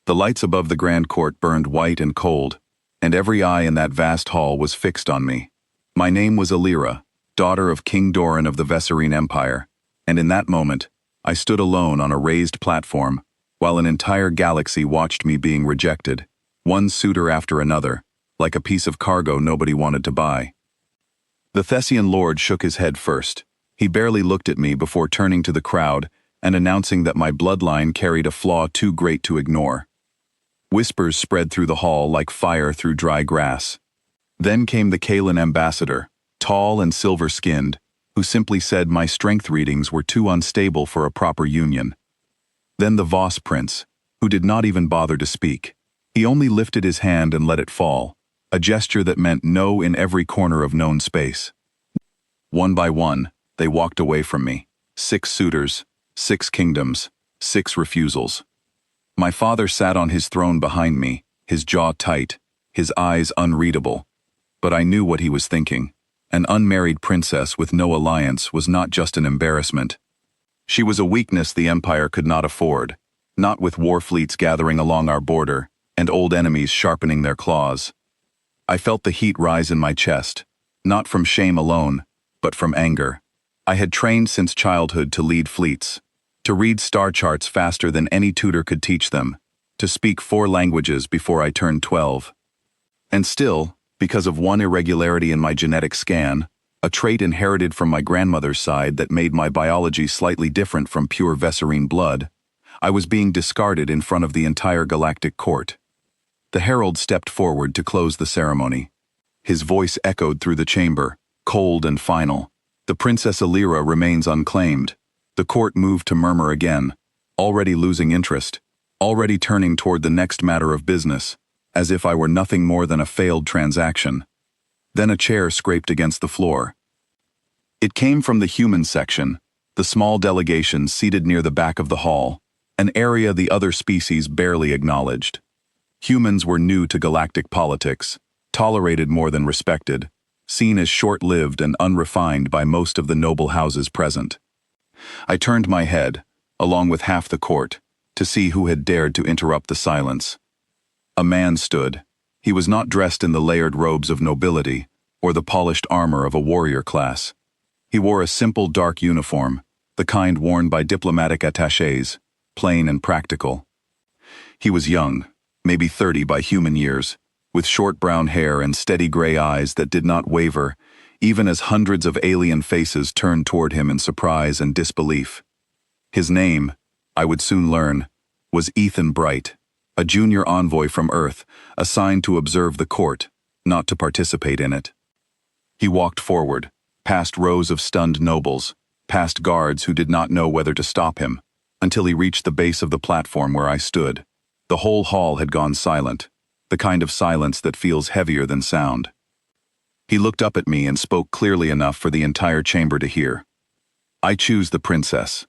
The lights above the grand court burned white and cold, and every eye in that vast hall was fixed on me. My name was Alira, daughter of King Doran of the Vesarine Empire, and in that moment, I stood alone on a raised platform, while an entire galaxy watched me being rejected, one suitor after another, like a piece of cargo nobody wanted to buy. The Thessian lord shook his head first. He barely looked at me before turning to the crowd and announcing that my bloodline carried a flaw too great to ignore. Whispers spread through the hall like fire through dry grass. Then came the Kalan ambassador, tall and silver-skinned, who simply said my strength readings were too unstable for a proper union. Then the Voss prince, who did not even bother to speak. He only lifted his hand and let it fall, a gesture that meant no in every corner of known space. One by one, they walked away from me. 6 suitors, 6 kingdoms, 6 refusals. My father sat on his throne behind me, his jaw tight, his eyes unreadable. But I knew what he was thinking. An unmarried princess with no alliance was not just an embarrassment. She was a weakness the empire could not afford, not with war fleets gathering along our border and old enemies sharpening their claws. I felt the heat rise in my chest, not from shame alone, but from anger. I had trained since childhood to lead fleets, to read star charts faster than any tutor could teach them, to speak 4 languages before I turned 12. And still, because of one irregularity in my genetic scan, a trait inherited from my grandmother's side that made my biology slightly different from pure Vesarine blood, I was being discarded in front of the entire galactic court. The herald stepped forward to close the ceremony. His voice echoed through the chamber, cold and final. The Princess Alira remains unclaimed. The court moved to murmur again, already losing interest, already turning toward the next matter of business, as if I were nothing more than a failed transaction. Then a chair scraped against the floor. It came from the human section, the small delegation seated near the back of the hall, an area the other species barely acknowledged. Humans were new to galactic politics, tolerated more than respected, seen as short-lived and unrefined by most of the noble houses present. I turned my head, along with half the court, to see who had dared to interrupt the silence. A man stood. He was not dressed in the layered robes of nobility or the polished armor of a warrior class. He wore a simple dark uniform, the kind worn by diplomatic attachés, plain and practical. He was young, maybe 30 by human years, with short brown hair and steady gray eyes that did not waver, even as hundreds of alien faces turned toward him in surprise and disbelief. His name, I would soon learn, was Ethan Bright, a junior envoy from Earth, assigned to observe the court, not to participate in it. He walked forward, past rows of stunned nobles, past guards who did not know whether to stop him, until he reached the base of the platform where I stood. The whole hall had gone silent, the kind of silence that feels heavier than sound. He looked up at me and spoke clearly enough for the entire chamber to hear. "I choose the princess."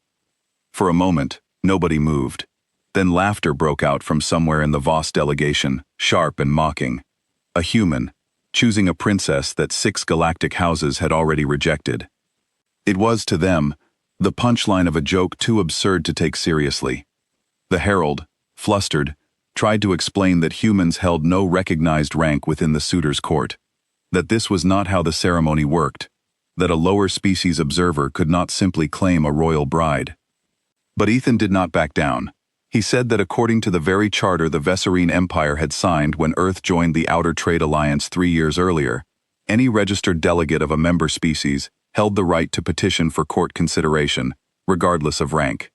For a moment, nobody moved. Then laughter broke out from somewhere in the Voss delegation, sharp and mocking. A human, choosing a princess that 6 galactic houses had already rejected. It was, to them, the punchline of a joke too absurd to take seriously. The herald, flustered, tried to explain that humans held no recognized rank within the suitor's court, that this was not how the ceremony worked, that a lower species observer could not simply claim a royal bride. But Ethan did not back down. He said that according to the very charter the Vesarine Empire had signed when Earth joined the Outer Trade Alliance 3 years earlier, any registered delegate of a member species held the right to petition for court consideration, regardless of rank.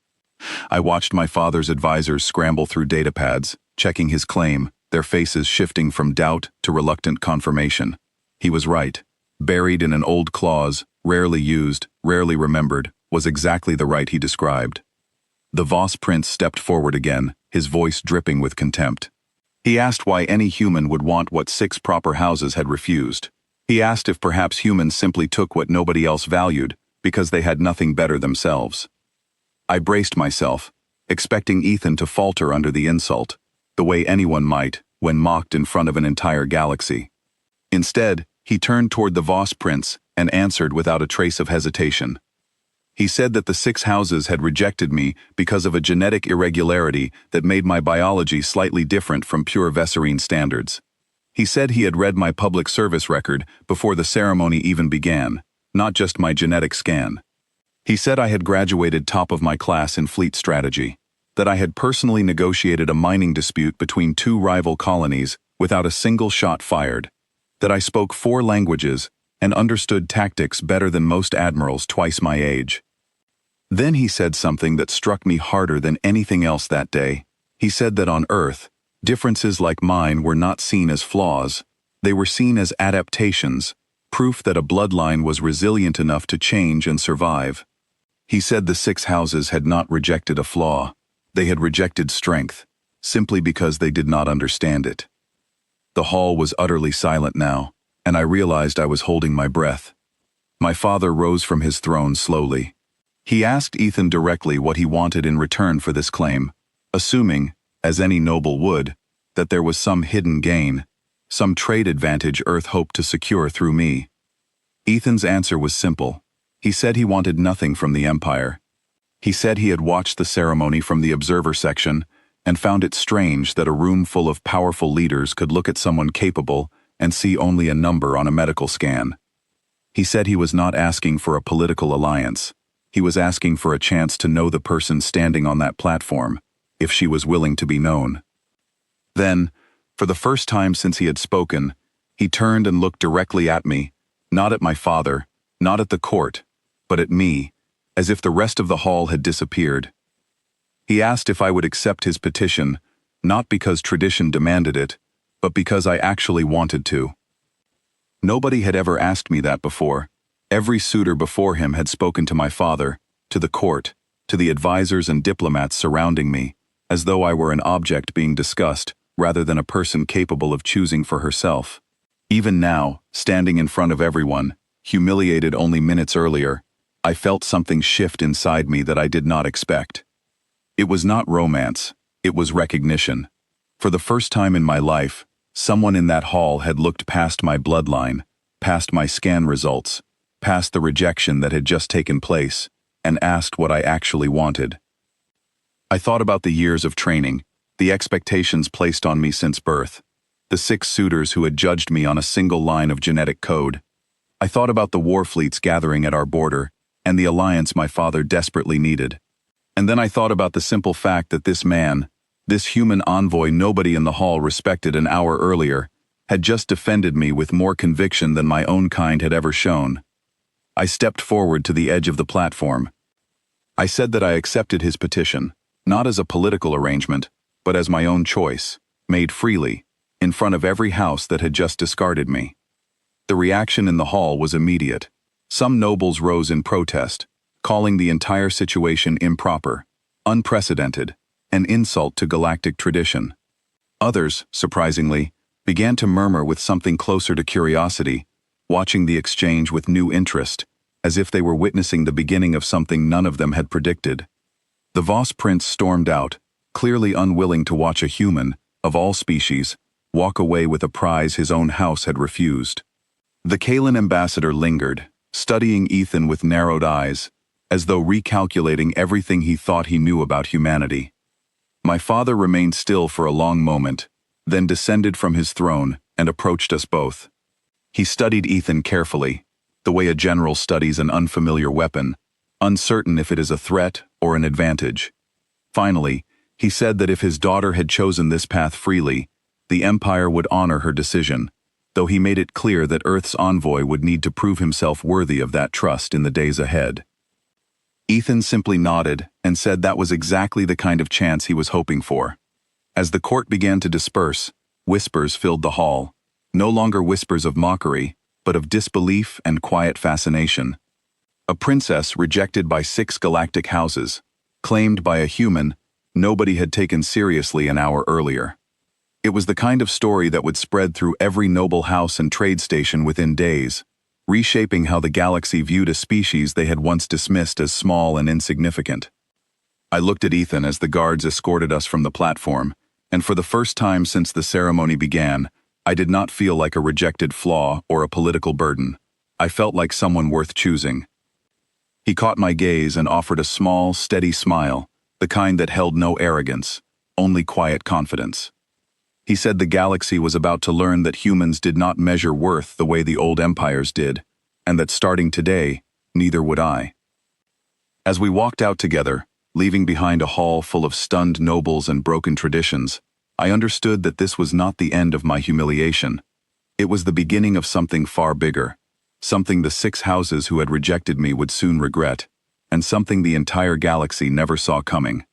I watched my father's advisors scramble through datapads, checking his claim, their faces shifting from doubt to reluctant confirmation. He was right. Buried in an old clause, rarely used, rarely remembered, was exactly the right he described. The Voss prince stepped forward again, his voice dripping with contempt. He asked why any human would want what 6 proper houses had refused. He asked if perhaps humans simply took what nobody else valued, because they had nothing better themselves. I braced myself, expecting Ethan to falter under the insult, the way anyone might when mocked in front of an entire galaxy. Instead, he turned toward the Voss prince and answered without a trace of hesitation. He said that the 6 houses had rejected me because of a genetic irregularity that made my biology slightly different from pure Vesserine standards. He said he had read my public service record before the ceremony even began, not just my genetic scan. He said I had graduated top of my class in fleet strategy, that I had personally negotiated a mining dispute between 2 rival colonies without a single shot fired, that I spoke 4 languages and understood tactics better than most admirals twice my age. Then he said something that struck me harder than anything else that day. He said that on Earth, differences like mine were not seen as flaws, they were seen as adaptations, proof that a bloodline was resilient enough to change and survive. He said the 6 houses had not rejected a flaw, they had rejected strength, simply because they did not understand it. The hall was utterly silent now, and I realized I was holding my breath. My father rose from his throne slowly. He asked Ethan directly what he wanted in return for this claim, assuming, as any noble would, that there was some hidden gain, some trade advantage Earth hoped to secure through me. Ethan's answer was simple. He said he wanted nothing from the Empire. He said he had watched the ceremony from the observer section and found it strange that a room full of powerful leaders could look at someone capable and see only a number on a medical scan. He said he was not asking for a political alliance. He was asking for a chance to know the person standing on that platform, if she was willing to be known. Then, for the first time since he had spoken, he turned and looked directly at me, not at my father, not at the court, but at me, as if the rest of the hall had disappeared. He asked if I would accept his petition, not because tradition demanded it, but because I actually wanted to. Nobody had ever asked me that before. Every suitor before him had spoken to my father, to the court, to the advisors and diplomats surrounding me, as though I were an object being discussed, rather than a person capable of choosing for herself. Even now, standing in front of everyone, humiliated only minutes earlier, I felt something shift inside me that I did not expect. It was not romance, it was recognition. For the first time in my life, someone in that hall had looked past my bloodline, past my scan results, past the rejection that had just taken place, and asked what I actually wanted. I thought about the years of training, the expectations placed on me since birth, the 6 suitors who had judged me on a single line of genetic code. I thought about the war fleets gathering at our border, and the alliance my father desperately needed. And then I thought about the simple fact that this man, this human envoy nobody in the hall respected an hour earlier, had just defended me with more conviction than my own kind had ever shown. I stepped forward to the edge of the platform. I said that I accepted his petition, not as a political arrangement, but as my own choice, made freely, in front of every house that had just discarded me. The reaction in the hall was immediate. Some nobles rose in protest, calling the entire situation improper, unprecedented, an insult to galactic tradition. Others, surprisingly, began to murmur with something closer to curiosity, watching the exchange with new interest, as if they were witnessing the beginning of something none of them had predicted. The Voss prince stormed out, clearly unwilling to watch a human, of all species, walk away with a prize his own house had refused. The Kaelan ambassador lingered, studying Ethan with narrowed eyes, as though recalculating everything he thought he knew about humanity. My father remained still for a long moment, then descended from his throne and approached us both. He studied Ethan carefully, the way a general studies an unfamiliar weapon, uncertain if it is a threat or an advantage. Finally, he said that if his daughter had chosen this path freely, the Empire would honor her decision, though he made it clear that Earth's envoy would need to prove himself worthy of that trust in the days ahead. Ethan simply nodded and said that was exactly the kind of chance he was hoping for. As the court began to disperse, whispers filled the hall, no longer whispers of mockery, but of disbelief and quiet fascination. A princess rejected by 6 galactic houses, claimed by a human nobody had taken seriously an hour earlier. It was the kind of story that would spread through every noble house and trade station within days, reshaping how the galaxy viewed a species they had once dismissed as small and insignificant. I looked at Ethan as the guards escorted us from the platform, and for the first time since the ceremony began, I did not feel like a rejected flaw or a political burden. I felt like someone worth choosing. He caught my gaze and offered a small, steady smile, the kind that held no arrogance, only quiet confidence. He said the galaxy was about to learn that humans did not measure worth the way the old empires did, and that starting today, neither would I. As we walked out together, leaving behind a hall full of stunned nobles and broken traditions, I understood that this was not the end of my humiliation. It was the beginning of something far bigger, something the 6 houses who had rejected me would soon regret, and something the entire galaxy never saw coming.